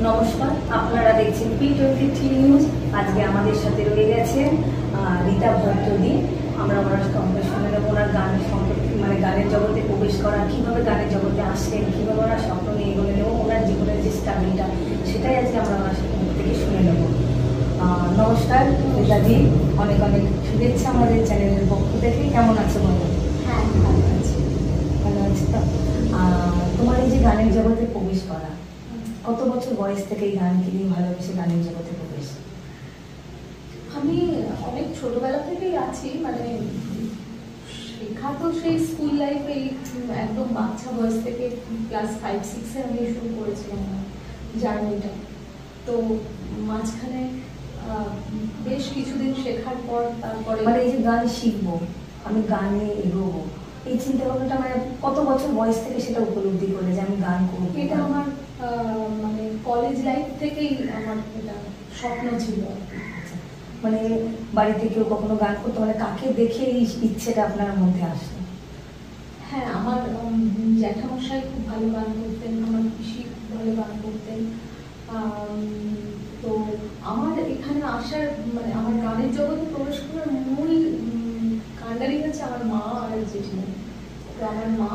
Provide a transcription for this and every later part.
নমস্কার, আপনারা দেখছেন P23 নিউজ। আজকে আমাদের সাথে রয়ে গেছে রীতা ভট্টদি। আমরা ওনার সঙ্গে শুনে নেব ওনার গানের সম্পর্কে, মানে গানের জগতে প্রবেশ করা, কীভাবে গানের জগতে আসলেন, কীভাবে ওনার স্বপ্ন নিয়ে এগোলেন এবং ওনার জীবনের যে স্ট্রাগলটা, সেটাই আজকে আমরা ওনার থেকে শুনে নেব। নমস্কার রীতাদি, অনেক অনেক শুভেচ্ছা আমাদের চ্যানেলের পক্ষ থেকে। কেমন আছো বলো? হ্যাঁ, ভালো আছি। ভালো আছে তো? তোমার এই যে গানের জগতে প্রবেশ করা, কত বছর বয়স থেকে এই গানকে নিয়ে ভালোবেসে গানের জগতে প্রবেশ? আমি অনেক ছোটবেলা থেকেই আছি, মানে শেখা তো সেই স্কুল লাইফে, একদম বাচ্চা বয়স থেকে ক্লাস 5-6-এ আমি শুরু করেছিলাম জার্নিটা। তো মাঝখানে বেশ কিছুদিন শেখার পর তারপরে মানে এই যে গান শিখবো, আমি গান নিয়ে এগোবো, এই চিন্তা ভাবনাটা মানে কত বছর বয়স থেকে সেটা উপলব্ধি করে যে আমি গান করবো? এটা আমার মানে কলেজ লাইফ থেকেই আমার এটা স্বপ্ন ছিল। মানে বাড়িতে কেউ কখনো গান করতো, মানে কাকে দেখে এই ইচ্ছেটা আপনার মধ্যে আসলো? হ্যাঁ, আমার জ্যাঠামশাই খুব ভালো গান করতেন, আমার পিসি খুব ভালো গান করতেন। তো আমার এখানে আসার, মানে আমার গানের জগতে প্রবেশ করার মূল কাণ্ডারি হচ্ছে আমার মা আর জেঠিমা। তো আমার মা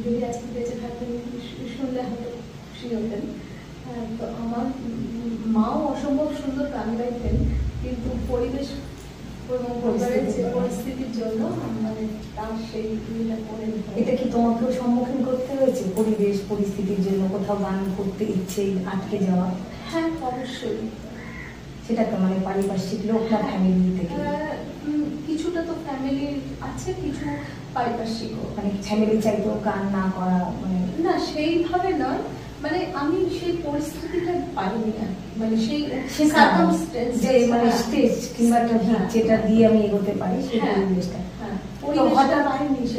যদি আজকে বেঁচে থাকতেন, শুনলে হয়তো খুশি হতেন। তো আমার মাও অসম্ভব সুন্দর গান গাইতেন, কিন্তু পরিবেশ এবং পরিবারের যে পরিস্থিতির জন্য মানে তার সেই ইয়েটা করে। এটা কি তোমাকেও সম্মুখীন করতে হয়েছে পরিবেশ পরিস্থিতির জন্য, কোথাও গান করতে ইচ্ছে আটকে যাওয়া? হ্যাঁ, অবশ্যই। সেটা তো মানে পারিপার্শ্বিক লোক না ফ্যামিলি থেকে? কিছুটা তো ফ্যামিলির আছে, কিছু পারিপার্শ্বিকও। মানে ফ্যামিলি চাইতো গান না করা, মানে না সেইভাবে নয়, মানে আমি সেই পরিস্থিতিটা পাইনি আর কি। মানে সেই সার্কামস্টেন্স, যে মানে স্টেজ কিংবা একটা ভিত যেটা দিয়ে আমি এগোতে পারি, সেই পরিবেশটা।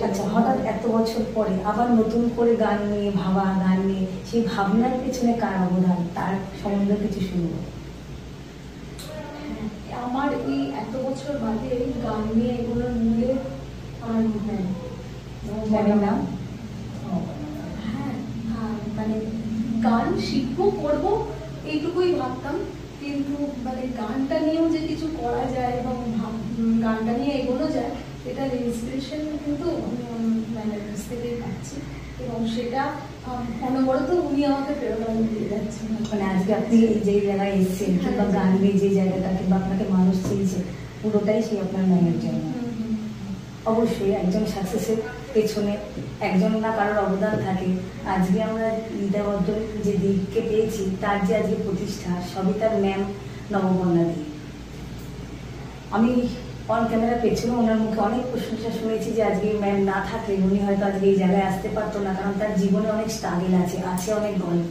আচ্ছা, হঠাৎ এত বছর পরে আবার নতুন করে গান নিয়ে ভাবা, গান নিয়ে সেই ভাবনার পেছনে কার অবদান, তার সম্বন্ধে কিছু শুনবো। আমার এই এত বছর বাদে গান নিয়ে এগুলোর মূলে আমার নাম মানে গান শিখবো করবো এইটুকুই ভাবতাম, কিন্তু মানে গানটা নিয়েও যে কিছু করা যায় এবং গানটা নিয়ে এগোনো যায়, এটার ইন্সপিরেশন কিন্তু মানে কাছ থেকেই পাচ্ছি, এবং সেটা অনবরত উনি আমাকে প্রেরণা দিয়ে যাচ্ছেন। মানে আজকে আপনি এই যে জায়গায় এসেছেন, কিংবা গান নিয়ে যে জায়গাটা, কিংবা আপনাকে মানুষ চেয়েছে, পুরোটাই সেই আপনার ম্যামের জন্য। অবশ্যই একজন সাকসেসের পেছনে একজন না কারোর অবদান থাকে। আজকে আমরা রীতা ভট্টর যে দিককে পেয়েছি, তার যে আজকে প্রতিষ্ঠা, সবই তার ম্যাম নবকন্যা দি। আমি অন ক্যামেরা পেছনে ওনার মুখে অনেক প্রশংসা শুনেছি যে আজকে ম্যাম না থাকলে উনি হয়তো আজকে এই জায়গায় আসতে পারতো না, কারণ তার জীবনে অনেক স্ট্রাগল আছে অনেক গল্প।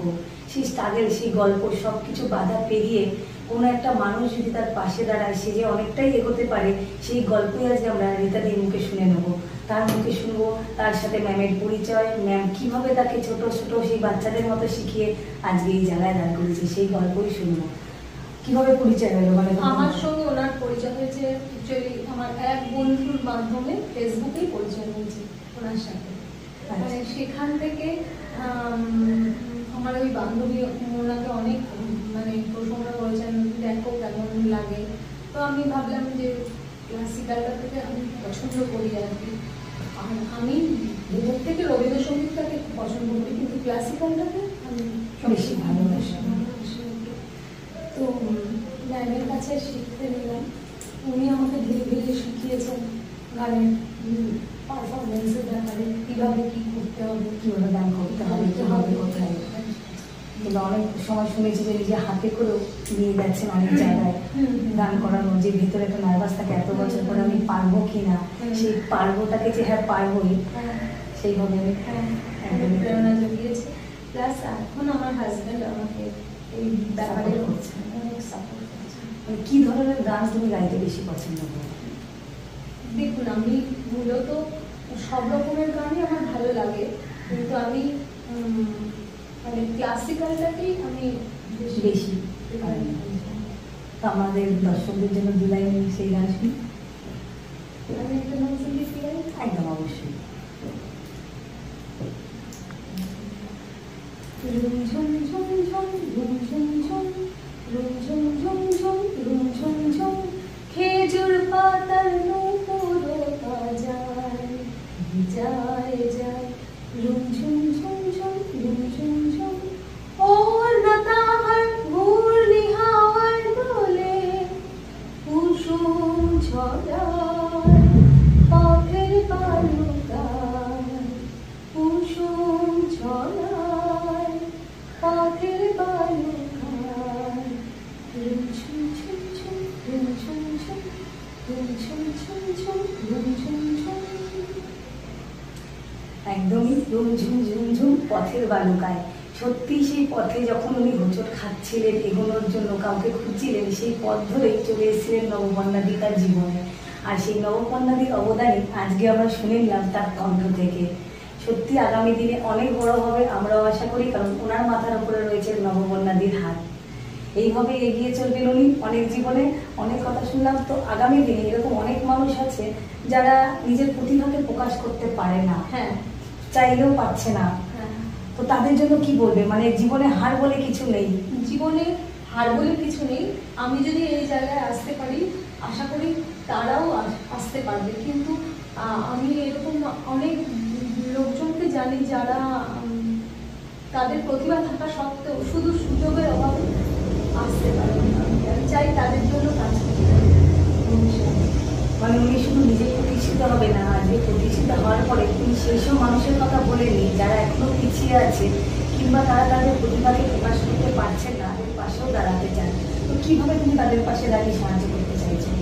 সেই স্ট্রাগল, সেই গল্প সব কিছু বাধা পেরিয়ে কোনো একটা মানুষ যদি তার পাশে দাঁড়ায়, সে যে অনেকটাই এগোতে পারে, সেই গল্পই আজকে আমরা রীতাদির মুখে শুনে নেবো। তার মুখে শুনবো তার সাথে ম্যামের পরিচয়, ম্যাম কীভাবে তাকে ছোট ছোট সেই বাচ্চাদের মতো শিখিয়ে আজকে এই জায়গায় দাঁড় করেছে, সেই গল্পই শুনবো। কিভাবে পরিচয় হলো? মানে আমার সঙ্গে ওনার পরিচয় হয়েছে অ্যাকচুয়ালি আমার এক বন্ধুর মাধ্যমে, ফেসবুকেই পরিচয় হয়েছে ওনার সাথে। মানে সেখান থেকে আমার ওই বান্ধবী ওনাকে অনেক মানে প্রশংসা করেছেন, দেখো কেমন লাগে। তো আমি ভাবলাম যে ক্লাসিক্যালটা থেকে আমি পছন্দ করি আর কি। আর আমি ভেতর থেকে রবীন্দ্রসঙ্গীতটাকে পছন্দ করি, কিন্তু ক্লাসিক্যালটাকে আমি বেশি ভালোবাসি। তো ম্যামের কাছে শিখতে নিলাম, উনি আমাকে ধীরে ধীরে শিখিয়েছেন গানের পারফরমেন্সের ব্যাপারে, কীভাবে কী করতে হবে, কীভাবে গান করতে হবে, কীভাবে কোথায়। কিন্তু অনেক সময় শুনেছি যে নিজে হাতে করেও নিয়ে যাচ্ছেন অনেক জায়গায় গান করানো, যে ভিতরে একটা নার্ভাস থাকে এত বছর পরে আমি পারবো কি না, সেই পারবোটাকে যে হ্যাঁ পারবোই, সেইভাবে আমি প্রেরণা জুগিয়েছে। প্লাস এখন আমার হাজব্যান্ড আমাকে এই ব্যাপারে অনেক সাপোর্ট করছে। কী ধরনের গান তুমি গাইতে বেশি পছন্দ করো? দেখুন, আমি মূলত সব রকমের গানই আমার ভালো লাগে, কিন্তু আমি মানে ক্লাসিক্যালটাকেই আমি বেশি। আমাদের দর্শকদের জন্য দু লাইন সেই গান শুনি। আমি একটা নজরুল ফিরাই। একদম অবশ্যই। রুমঝুম ঝুম ঝুম রুমঝুম ঝুম রুমঝুম ঝুম ঝুম রুমঝুম ঝুম খেজুর পাতার নূপুরতা যায় যায় যায় রুমঝুম ঝুম ঝুম রুমঝুম ঝুম ওর না তাহার ঘূর্ণি হাওয়ার দোলে কুসুম ছড়ায় পথের বালুকায় কুসুম ছড়ায় পথের বালুকায় রুমঝুম ঝুম ঝুম রুমঝুম ঝুম রুমঝুম ঝুম ঝুম রুমঝুম ঝুম। একদমই ঝুমঝুম ঝুমঝুম পথের বালুকায়। সত্যি সেই পথে যখন উনি হোঁচট খাচ্ছিলেন, এগোনোর জন্য কাউকে খুঁজছিলেন, সেই পথ ধরেই চলে এসেছিলেন নবপর্ণাদি তার জীবনে। আর সেই নবপর্ণাদির অবদানই আজকে আমরা শুনে নিলাম তার কণ্ঠ থেকে। সত্যি আগামী দিনে অনেক বড় হবে আমরাও আশা করি, কারণ ওনার মাথার উপরে রয়েছে নবপর্ণাদির হাত। এইভাবে এগিয়ে চলবেন উনি অনেক জীবনে। অনেক কথা শুনলাম, তো আগামী দিনে এরকম অনেক মানুষ আছে যারা নিজের প্রতিভাকে প্রকাশ করতে পারে না, হ্যাঁ চাইলেও পাচ্ছে না। তো তাদের জন্য কি বলবে? মানে জীবনে হার বলে কিছু নেই। জীবনে হার বলে কিছু নেই। আমি যদি এই জায়গায় আসতে পারি, আশা করি তারাও আসতে পারবে। কিন্তু আমি এরকম অনেক লোকজনকে জানি যারা তাদের প্রতিভা থাকা সত্ত্বেও শুধু সুযোগের অভাবে আসতে পারে না। আমি চাই তাদের জন্য কাজ করতে। মানে উনি শুধু নিজে প্রতিষ্ঠিত হবে না, আজকে প্রতিষ্ঠিত হওয়ার পরে তিনি সেই সব মানুষের কথা বলেনি যারা এখনো পিছিয়ে আছে, কিংবা তারা তাদের প্রতিভাকে প্রকাশ করতে পারছে না, তাদের পাশেও দাঁড়াতে চান। তো কিভাবে তুমি তাদের পাশে দাঁড়িয়ে সাহায্য করতে চাইছেন?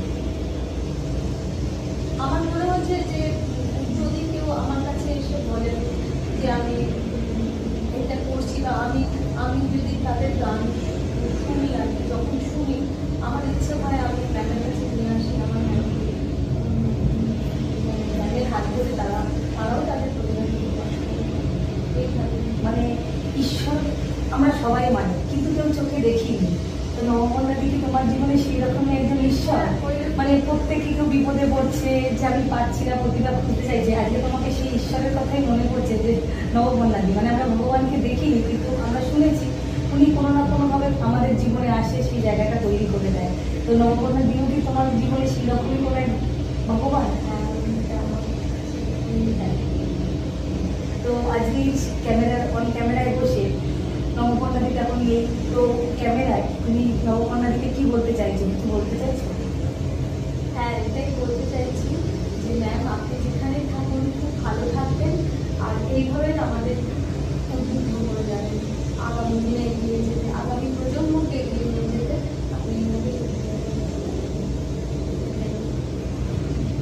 আমার মনে হচ্ছে যে যদি কেউ আমার কাছে এসে বলে যে আমি এটা করছি, বা আমি যদি তাদের গান শুনি, আর কি যখন শুনি আমার ইচ্ছে হয় আমি ম্যামের কাছে নিয়ে আসি আমার ম্যামের হাত ধরে তারাও তাদের প্রতিভাকে প্রকাশ করে। এইভাবে মানে ঈশ্বর আমরা সবাই মানি, কিন্তু কেউ চোখে দেখিনি। তো নবপর্ণাদি কি তোমার জীবনে সেই রকমই একজন ঈশ্বর? মানে প্রত্যেকে কেউ বিপদে পড়ছে যে আমি পারছি না, প্রতিভা খুঁজতে চাইছে, আজকে তোমাকে সেই ঈশ্বরের কথাই মনে পড়ছে যে নবপর্ণাদি। মানে আমরা ভগবানকে দেখিনি, কিন্তু আমরা শুনেছি উনি কোনো না কোনোভাবে আমাদের জীবনে আসে, সেই জায়গাটা তৈরি করে দেয়। তো নবপর্ণাদিও কি তোমার জীবনে সেই রকমই কোনো এক ভগবান? তো আজকে অন ক্যামেরায় বসে নবপর্ণাদি এখন নেই, তো ক্যামেরায় তুমি নবপর্ণাদিকে কি বলতে চাইছো? কিছু বলতে চাইছো? হ্যাঁ, এটাই বলতে চাইছি যে ম্যাম আপনি যেখানে থাকুন খুব ভালো থাকবেন, আর এইভাবে আমাদের উদ্বুদ্ধ করে যাবেন আগামী দিনে এগিয়ে যেতে, আগামী প্রজন্মকে এগিয়ে নিয়ে যেতে আপনি এইভাবে।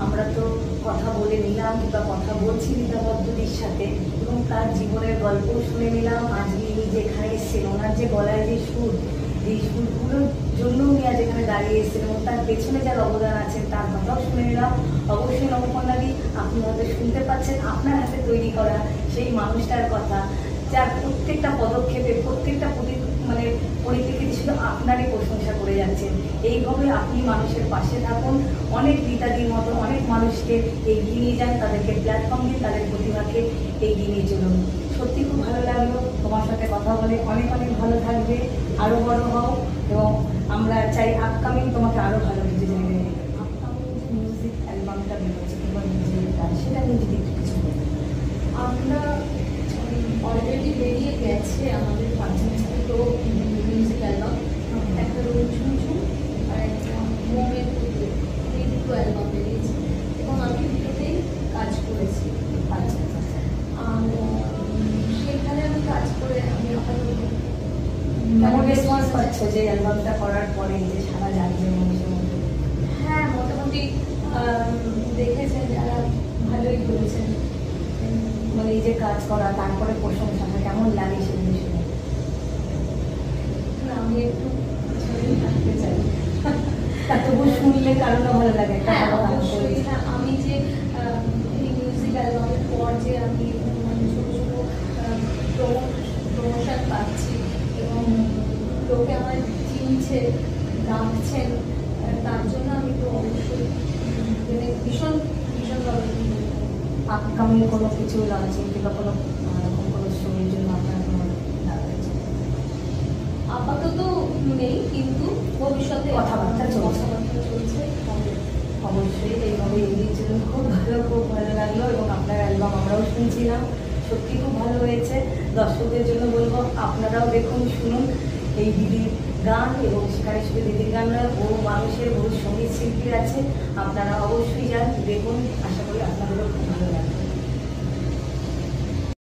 আমরা তো কথা বলে নিলাম, কিংবা কথা বলছি রীতা পদ্ধতির সাথে, এবং তার জীবনের গল্প শুনে নিলাম। আজকে ইনি যেখানে এসেছেন, ওনার যে গলায় যে সুর, এই সুরগুলোর জন্য উনি আজ এখানে দাঁড়িয়ে এসেছেন, এবং তার পেছনে যার অবদান আছেন তার কথাও শুনে নিলাম। অবশ্যই নবপর্ণাদি আপনি হয়তো শুনতে পাচ্ছেন আপনার হাতে তৈরি করা সেই মানুষটার কথা, যার প্রত্যেকটা পদক্ষেপে প্রত্যেকটা পরিপ্রেক্ষিতে শুধু আপনারই প্রশংসা করে যাচ্ছেন। এইভাবে আপনি মানুষের পাশে থাকুন, অনেক রীতাদির মতো অনেক মানুষকে এগিয়ে নিয়ে যান, তাদেরকে প্ল্যাটফর্ম দিন, তাদের প্রতিভাকে এগিয়ে নিয়ে চলুন। সত্যি খুব ভালো লাগলো তোমার সাথে কথা বলে। অনেক অনেক ভালো থাকবে, আরও বড় হও, এবং আমরা চাই আপকামিং তোমাকে আরও ভালো কিছু জায়গায়। আপকামিং যে মিউজিক অ্যালবামটা বেরোচ্ছে কিংবা মিউজিক গান, সেটা নিয়ে যদি একটু কিছু বলতে। আমরা অলরেডি বেরিয়ে গেছে আমাদের তো মিউজিক অ্যালবাম, একটা রুমঝুম ঝুম আর একটা মোমের পুতুল, এই দুটো অ্যালবাম বেরিয়েছে এবং আমি দুটোতেই কাজ করেছি। আর সেখানে আমি কাজ করে আমি কেমন রেসপন্স পাচ্ছ যে অ্যালবামটা করার পরে, যে সারা জানবে মানুষের মধ্যে? হ্যাঁ, মোটামুটি দেখেছেন যারা, ভালোই করেছেন। মানে এই যে কাজ করা, তারপরে প্রশংসাটা কেমন লাগে সেগুলো শুনে? আমি একটু থাকতে চাই, তবু শুনলে কারণও ভালো লাগে। হ্যাঁ অবশ্যই। হ্যাঁ, আমি যে এই মিউজিক অ্যালবামের পর যে আমি ছোটো ছোটো প্রমোশন পাচ্ছি এবং লোকে আমার চিনছে, ডাকছেন, তার জন্য আমি তো অবশ্যই মানে ভীষণভাবে। আপকামিং কোনো কিছু লঞ্চিং কিংবা কোনো শোয়ের জন্য আপনার কোনো আপাতত নেই, কিন্তু ভবিষ্যতে কথাবার্তা চলছে। চলছে। অবশ্যই এইভাবে এগিয়ে চলুন। খুব ভালো লাগলো, এবং আপনার অ্যালবাম আমরাও শুনছিলাম, সত্যি খুব ভালো হয়েছে। দর্শকদের জন্য বলবো আপনারাও দেখুন, শুনুন এই দিদির গান, এবং সেখানে শুধু দিদির গান নয়, বহু মানুষের বহু সঙ্গীত শিল্পী আছে, আপনারা অবশ্যই যান, দেখুন, আশা করি